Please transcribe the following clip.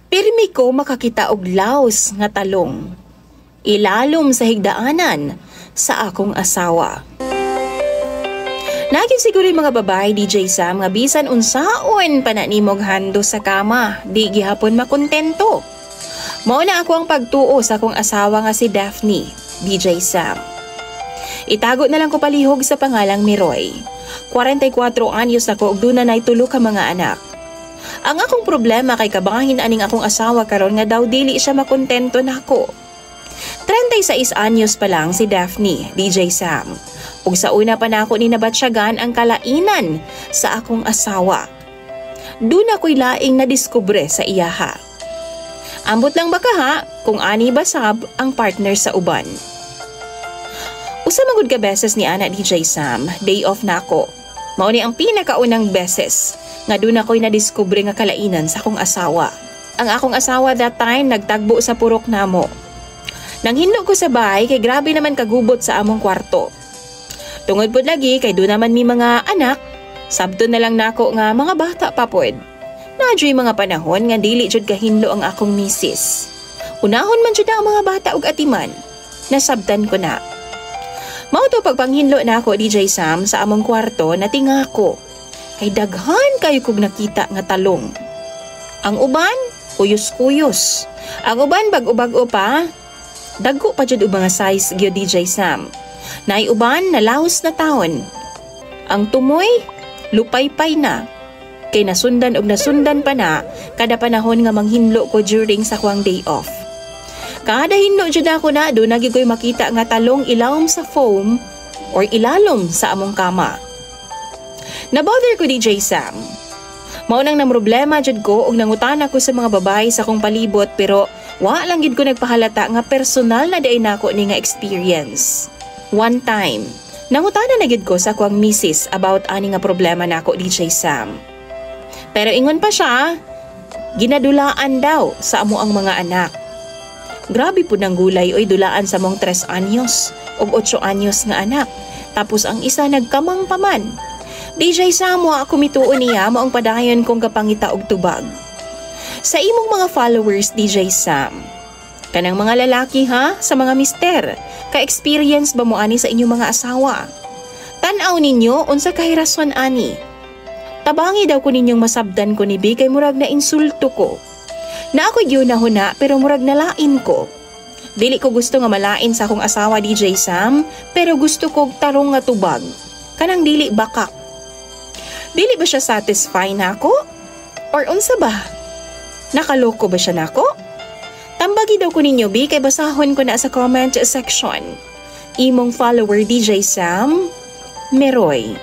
Pirmi ko makakita og laos nga talong. Ilalom sa higdaanan sa akong asawa. Naging siguro yung mga babae, DJ Sam, nga bisan unsaon pa na nimog hando sa kama, di gihapon makontento. Mao na ako ang pagtuo sa akong asawa nga si Daphne, DJ Sam. Itago na lang ko palihog sa pangalang Miroy. 44 anyos na ko ug duna nay tulo ka mga anak. Ang akong problema kay kabangahin aning akong asawa karon nga daw dili siya makontento nako. 36 anyos pa lang si Daphne, DJ Sam. Ug sa una pa nako ni nabatsyagan ang kalainan sa akong asawa. Doon ako'y laing nadiskubre sa iyaha. Ambot lang baka ha kung ani basab ang partner sa uban. Usa magud ka beses ni ana DJ Sam, day off nako. Mao ni ang pinakaunang beses nga doon ako'y nadiskubre nga kalainan sa akong asawa. Ang akong asawa that time nagtagbo sa purok namo. Nang hindo ko sa bahay kay grabe naman kagubot sa among kwarto. Tungod pod lagi kay doon naman mi mga anak, sabto na lang nako nga mga bata pa pod. Nadyo'y mga panahon nga dili jud kahinlo ang akong misis. Unahon man jud ang mga bata ug atiman. Nasabtan ko na. Mao to pagpanghinlo nako DJ Sam sa among kwarto natinga ko. Kay daghan kayo kog nakita nga talong. Ang uban, kuyos-kuyos. Ang uban bag-o pa. Dagko pa jud og mga size gyud DJ Sam. Nay uban na lahos na taon. Ang tumoy, lupay-pay na. Kay nasundan og nasundan pa na kada panahon nga manghinlo ko during sa kuwang day off. Kada hinlo jud ako na do nagi ko'y makita nga talong ilawom sa foam or ilalom sa among kama. Nabother ko DJ Sam. Mao nang namroblema jud ko og nangutana ko sa mga babae sa akong palibot pero wa lang gid ko nagpahalata nga personal na day nako ni nga experience. One time, nangutana na gid ko sa kuwang misis about ani nga problema nako DJ Sam. Pero ingon pa siya, ginadulaan daw sa amo ang mga anak. Grabe po ng gulay oy dulaan sa mong 3 anyos o 8 anyos nga anak. Tapos ang isa nagkamang paman. DJ Sam, wa ako mituon niya mo ang padayon kong kapangita og tubag. Sa imong mga followers DJ Sam, kanang mga lalaki ha, sa mga mister, ka-experience ba mo ani sa inyong mga asawa? Tan-aw ninyo unsa kay rason ani? Tabangi daw ko ninyong masabdan ko ni kay murag na insulto ko. Na ako gyud na pero murag nalain ko. Dili ko gusto nga malain sa akong asawa DJ Sam, pero gusto kog tarong nga tubag. Kanang dili bakak. Dili ba siya satisfy nako? Or unsa ba? Nakaloko ba siya nako? Tambagi daw ko ninyo kay basahon ko na sa comment section. Imong follower DJ Sam, Miroy.